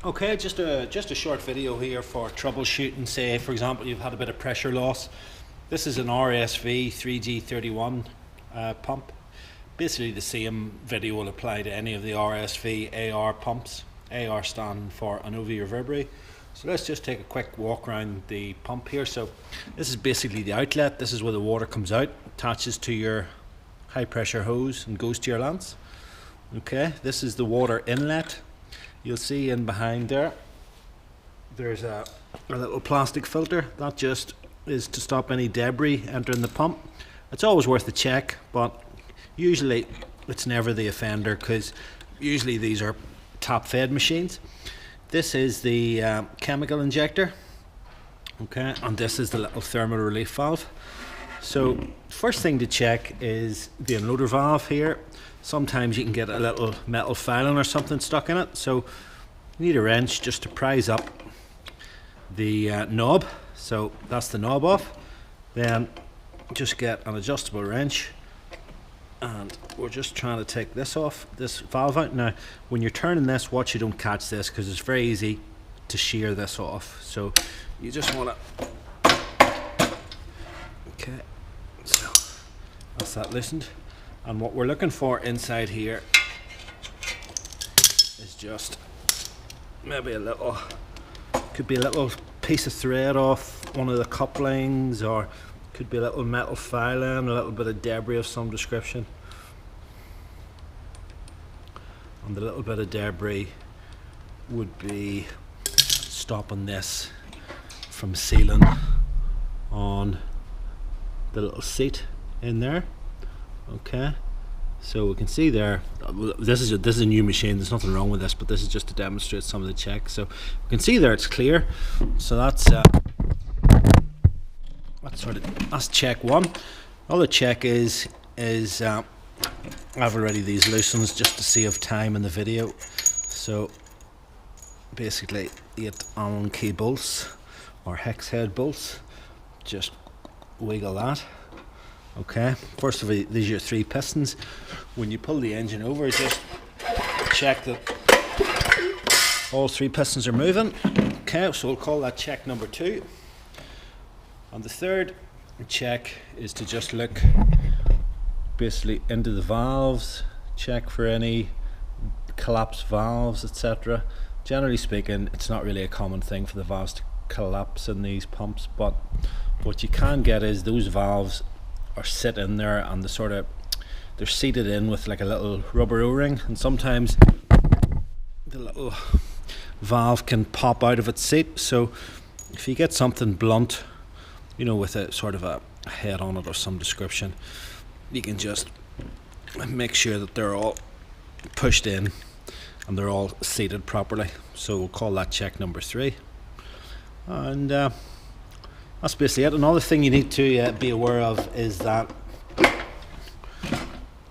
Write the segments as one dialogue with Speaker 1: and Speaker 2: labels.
Speaker 1: Okay, just a short video here for troubleshooting. Say, for example, you've had a bit of pressure loss. This is an RSV 3G31 pump. Basically, the same video will apply to any of the RSV AR pumps. AR standing for Rsv reverberate. So let's just take a quick walk around the pump here. So this is basically the outlet. This is where the water comes out, attaches to your high pressure hose and goes to your lance. Okay, this is the water inlet. You'll see in behind there's a little plastic filter that just is to stop any debris entering the pump. It's always worth a check, but usually it's never the offender because usually these are tap fed machines. This is the chemical injector, okay, and this is the little thermal relief valve. So first thing to check is the unloader valve here. Sometimes you can get a little metal filing or something stuck in it, so you need a wrench just to prise up the knob. So that's the knob off. Then just get an adjustable wrench, and we're just trying to take this off, this valve out. Now when you're turning this, watch you don't catch this because it's very easy to shear this off. So you just want to, okay, so that's that loosened. And what we're looking for inside here is just maybe a little, could be a little piece of thread off one of the couplings, or could be a little metal filing, a little bit of debris of some description. And the little bit of debris would be stopping this from sealing on the little seat in there. Okay, so we can see there, this is a new machine, there's nothing wrong with this, but this is just to demonstrate some of the checks. So we can see there it's clear. So that's check one. Other check is I've already these loosens just to save time in the video. So basically 8 Allen key bolts or hex head bolts, just wiggle that. Okay, first of all, these are your 3 pistons. When you pull the engine over, just check that all 3 pistons are moving. Okay, so we'll call that check number 2. And the third check is to just look basically into the valves, check for any collapsed valves, etc. Generally speaking, it's not really a common thing for the valves to collapse in these pumps, but what you can get is those valves are sit in there and they're seated in with like a little rubber o-ring, and sometimes the little valve can pop out of its seat. So if you get something blunt, you know, with a sort of a head on it or some description, you can just make sure that they're all pushed in and they're all seated properly. So we'll call that check number 3, and that's basically it. Another thing you need to be aware of is that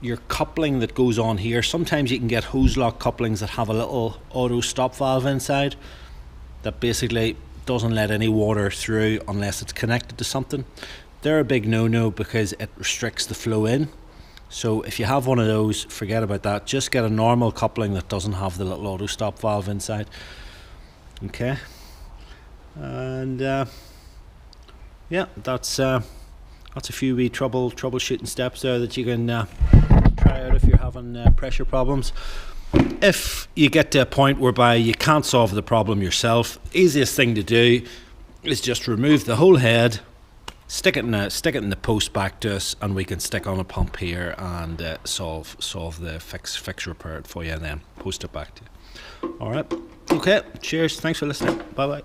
Speaker 1: your coupling that goes on here, sometimes you can get hose lock couplings that have a little auto stop valve inside that basically doesn't let any water through unless it's connected to something. They're a big no-no because it restricts the flow in. So if you have one of those, forget about that. Just get a normal coupling that doesn't have the little auto stop valve inside. Okay, and yeah, that's a few wee troubleshooting steps there that you can try out if you're having pressure problems. If you get to a point whereby you can't solve the problem yourself, easiest thing to do is just remove the whole head, stick it in the post back to us, and we can stick on a pump here and solve the fix repair it for you, and then post it back to you. All right, okay, cheers, thanks for listening, bye bye.